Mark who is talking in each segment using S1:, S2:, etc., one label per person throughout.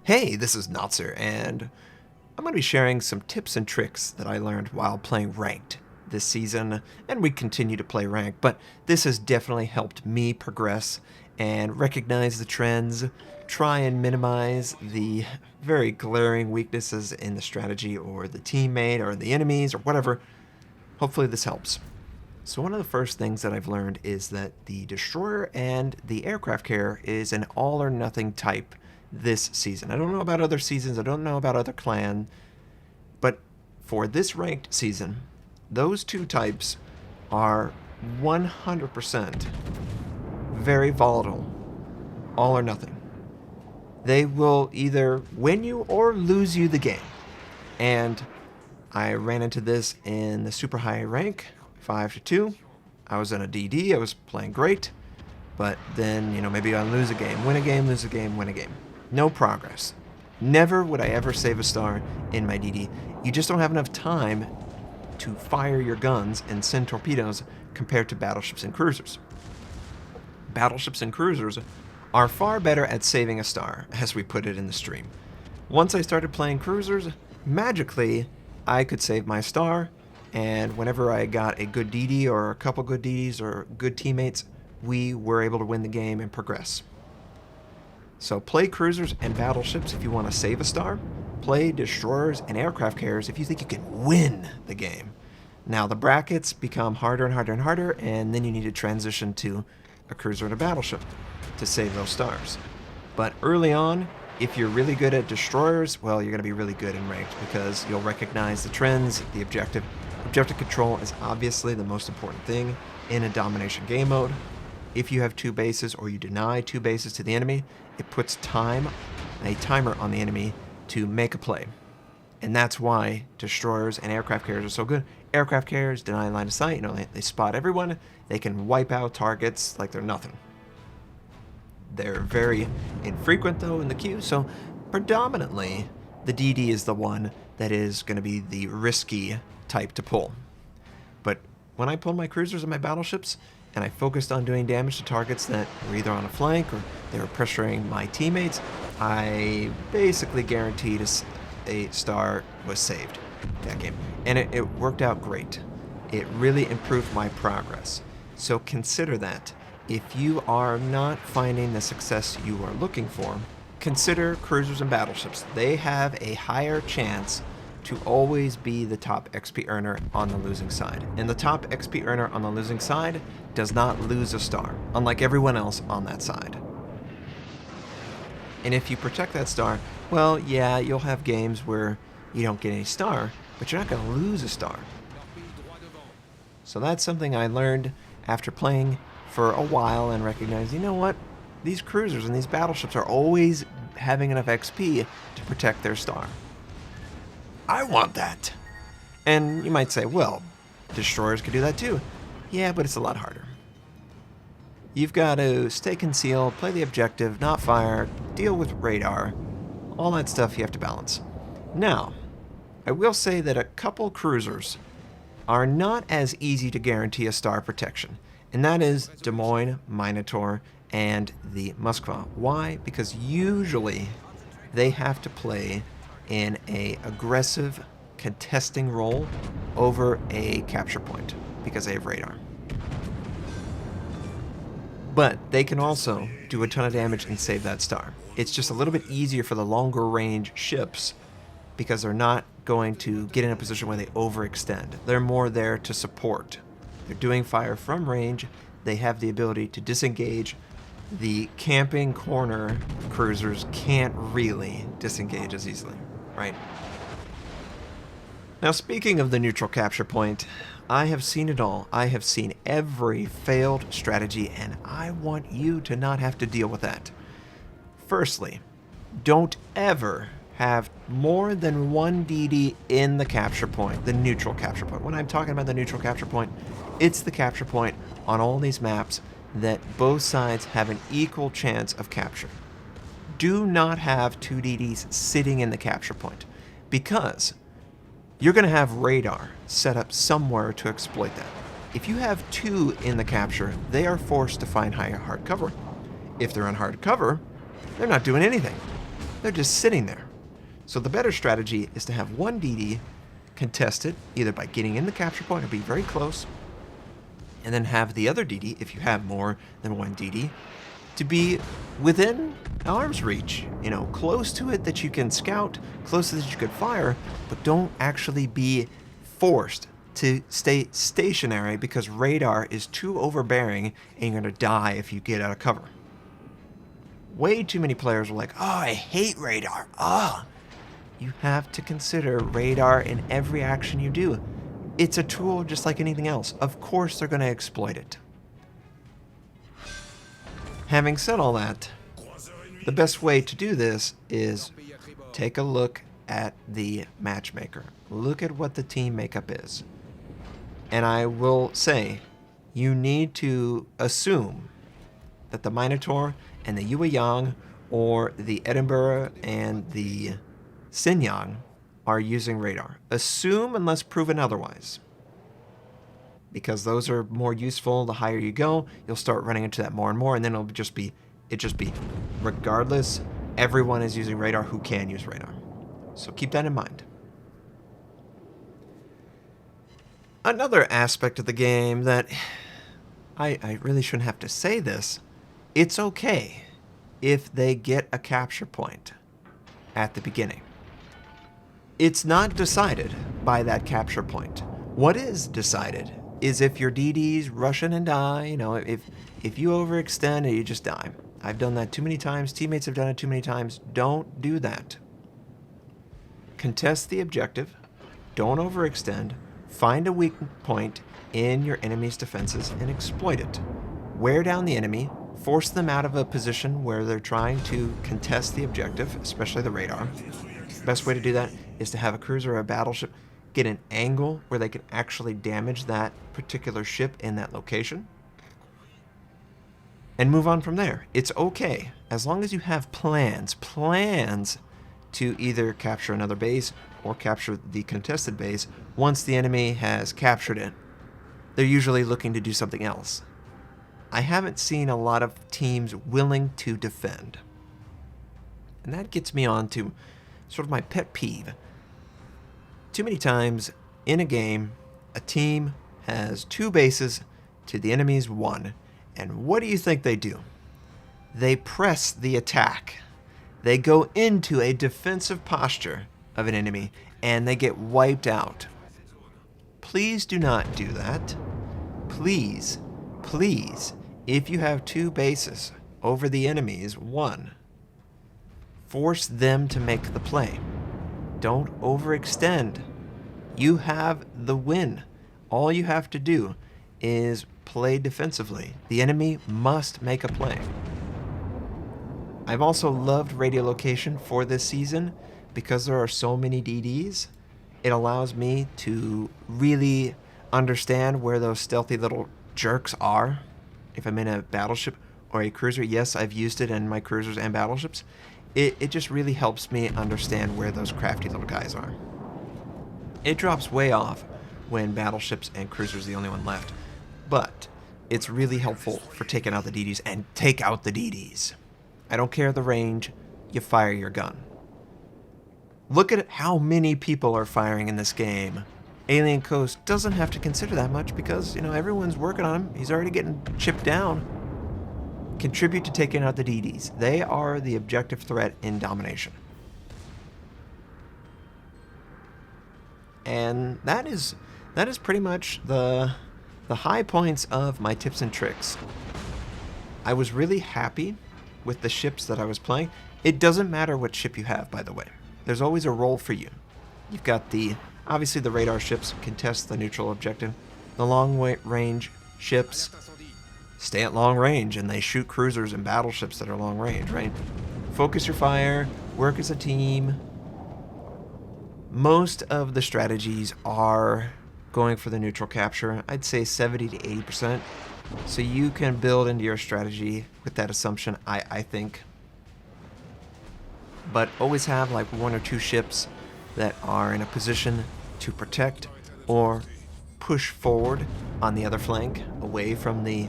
S1: Hey, this is Notser, and I'm going to be sharing some tips and tricks that I learned while playing Ranked this season, and we continue to play Ranked, but this has definitely helped me progress and recognize the trends, try and minimize the very glaring weaknesses in the strategy or the teammate or the enemies or whatever. Hopefully this helps. So one of the first things that I've learned is that the destroyer and the aircraft carrier is an all or nothing type this season. I don't know about other seasons, I don't know about other clan, but for this ranked season, those two types are 100% very volatile, all or nothing. They will either win you or lose you the game. And I ran into this in the super high rank, 5-2. I was in a DD, I was playing great, but then, maybe I lose a game, win a game, lose a game, win a game. No progress. Never would I ever save a star in my DD. You just don't have enough time to fire your guns and send torpedoes compared to battleships and cruisers. Battleships and cruisers are far better at saving a star, as we put it in the stream. Once I started playing cruisers, magically I could save my star, and whenever I got a good DD or a couple good DDs or good teammates, we were able to win the game and progress. So play cruisers and battleships if you want to save a star. Play destroyers and aircraft carriers if you think you can win the game. Now the brackets become harder and harder and harder, and then you need to transition to a cruiser and a battleship to save those stars. But early on, if you're really good at destroyers, well, you're going to be really good in ranked because you'll recognize the trends, the objective. Objective control is obviously the most important thing in a domination game mode. If you have two bases or you deny two bases to the enemy, it puts a timer on the enemy to make a play. And that's why destroyers and aircraft carriers are so good. Aircraft carriers deny line of sight, they spot everyone, they can wipe out targets like they're nothing. They're very infrequent though in the queue, so predominantly the DD is the one that is going to be the risky type to pull. But when I pulled my cruisers and my battleships, and I focused on doing damage to targets that were either on a flank or they were pressuring my teammates, I basically guaranteed a star was saved that game. And it worked out great. It really improved my progress. So consider that. If you are not finding the success you are looking for, consider cruisers and battleships. They have a higher chance to always be the top XP earner on the losing side. And the top XP earner on the losing side does not lose a star, unlike everyone else on that side. And if you protect that star, well, yeah, you'll have games where you don't get any star, but you're not going to lose a star. So that's something I learned after playing for a while and recognized, you know what? These cruisers and these battleships are always having enough XP to protect their star. I want that. And you might say, well, destroyers could do that too. Yeah, but it's a lot harder. You've got to stay concealed, play the objective, not fire, deal with radar, all that stuff you have to balance. Now, I will say that a couple cruisers are not as easy to guarantee a star protection, and that is Des Moines, Minotaur, and the Moskva. Why? Because usually they have to play in a aggressive contesting role over a capture point because they have radar. But they can also do a ton of damage and save that star. It's just a little bit easier for the longer range ships because they're not going to get in a position where they overextend. They're more there to support. They're doing fire from range. They have the ability to disengage. The camping corner cruisers can't really disengage as easily, right? Now, speaking of the neutral capture point, I have seen it all. I have seen every failed strategy, and I want you to not have to deal with that. Firstly, don't ever have more than one DD in the capture point, the neutral capture point. When I'm talking about the neutral capture point, it's the capture point on all these maps that both sides have an equal chance of capture. Do not have two DDs sitting in the capture point, because you're going to have radar set up somewhere to exploit that. If you have two in the capture, they are forced to find hard cover. If they're on hard cover, they're not doing anything. they're just sitting there. So the better strategy is to have one DD contested, either by getting in the capture point or be very close, and then have the other DD, if you have more than one DD, to be within arm's reach, you know, close to it that you can scout, close to that you could fire, but don't actually be forced to stay stationary because radar is too overbearing and you're going to die if you get out of cover. Way too many players are like, oh, I hate radar. You have to consider radar in every action you do. It's a tool just like anything else. Of course they're going to exploit it. Having said all that, the best way to do this is take a look at the matchmaker. Look at what the team makeup is. And I will say, you need to assume that the Minotaur and the Yue Yang or the Edinburgh and the Sinyang are using radar. Assume unless proven otherwise. Because those are more useful the higher you go, you'll start running into that more and more, and then it'll just be regardless, everyone is using radar who can use radar. So keep that in mind. Another aspect of the game that I really shouldn't have to say this, it's okay if they get a capture point at the beginning. It's not decided by that capture point. What is decided is if your DDs rush in and die, you know, if you overextend and you just die. I've done that too many times. Teammates have done it too many times. Don't do that. Contest the objective. Don't overextend. Find a weak point in your enemy's defenses and exploit it. Wear down the enemy. Force them out of a position where they're trying to contest the objective, especially the radar. The best way to do that is to have a cruiser or a battleship get an angle where they can actually damage that particular ship in that location, and move on from there. It's okay, as long as you have plans to either capture another base or capture the contested base. Once the enemy has captured it, they're usually looking to do something else. I haven't seen a lot of teams willing to defend. And that gets me on to sort of my pet peeve. Too many times in a game, a team has 2 bases to the enemy's 1. And what do you think they do? They press the attack. They go into a defensive posture of an enemy and they get wiped out. Please do not do that. Please, if you have 2 bases over the enemy's 1, force them to make the play. Don't overextend. You have the win. All you have to do is play defensively. The enemy must make a play. I've also loved radiolocation for this season because there are so many DDs. It allows me to really understand where those stealthy little jerks are. If I'm in a battleship or a cruiser, yes, I've used it in my cruisers and battleships. It just really helps me understand where those crafty little guys are. It drops way off when battleships and cruisers are the only one left, but it's really helpful for taking out the DDs, and take out the DDs. I don't care the range, you fire your gun. Look at how many people are firing in this game. Alien Coast doesn't have to consider that much because, you know, everyone's working on him. He's already getting chipped down. Contribute to taking out the DDs. They are the objective threat in domination. And that is pretty much the high points of my tips and tricks. I was really happy with the ships that I was playing. It doesn't matter what ship you have, by the way. There's always a role for you. You've got obviously the radar ships contest the neutral objective. The long range ships stay at long range and they shoot cruisers and battleships that are long range, right? Focus your fire, work as a team. Most of the strategies are going for the neutral capture. I'd say 70 to 80%. So you can build into your strategy with that assumption, I think. But always have like 1 or 2 ships that are in a position to protect or push forward on the other flank away from the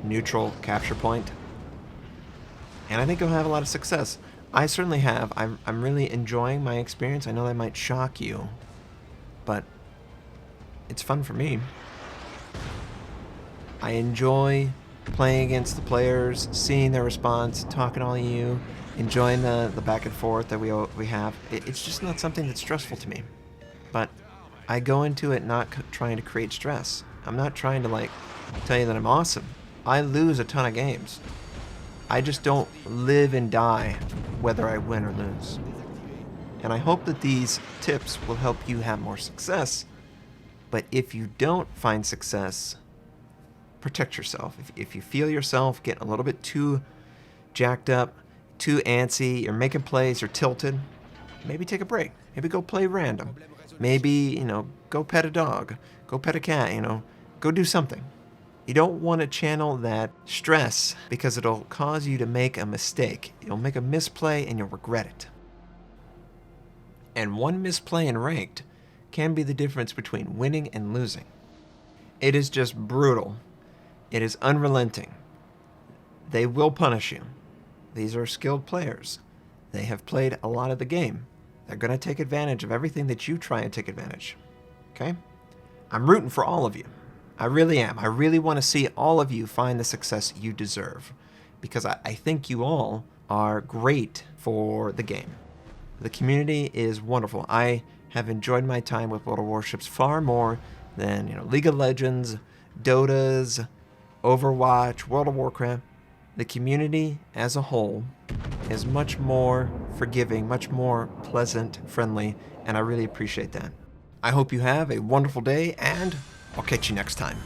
S1: neutral capture point. And I think you'll have a lot of success. I certainly have. I'm really enjoying my experience. I know that might shock you, but it's fun for me. I enjoy playing against the players, seeing their response, talking to all of you, enjoying the back and forth that we have. It's just not something that's stressful to me. But I go into it not trying to create stress. I'm not trying to like tell you that I'm awesome. I lose a ton of games. I just don't live and die whether I win or lose. And I hope that these tips will help you have more success. But if you don't find success, protect yourself. If you feel yourself getting a little bit too jacked up, too antsy, you're making plays, you're tilted, maybe take a break. Maybe go play random. Maybe, go pet a dog, go pet a cat, go do something. You don't want to channel that stress because it'll cause you to make a mistake. You'll make a misplay and you'll regret it. And one misplay in ranked can be the difference between winning and losing. It is just brutal. It is unrelenting. They will punish you. These are skilled players. They have played a lot of the game. They're going to take advantage of everything that you try and take advantage. Okay? I'm rooting for all of you. I really am. I really want to see all of you find the success you deserve because I think you all are great for the game. The community is wonderful. I have enjoyed my time with World of Warships far more than League of Legends, Dotas, Overwatch, World of Warcraft. The community as a whole is much more forgiving, much more pleasant, friendly, and I really appreciate that. I hope you have a wonderful day, and I'll catch you next time.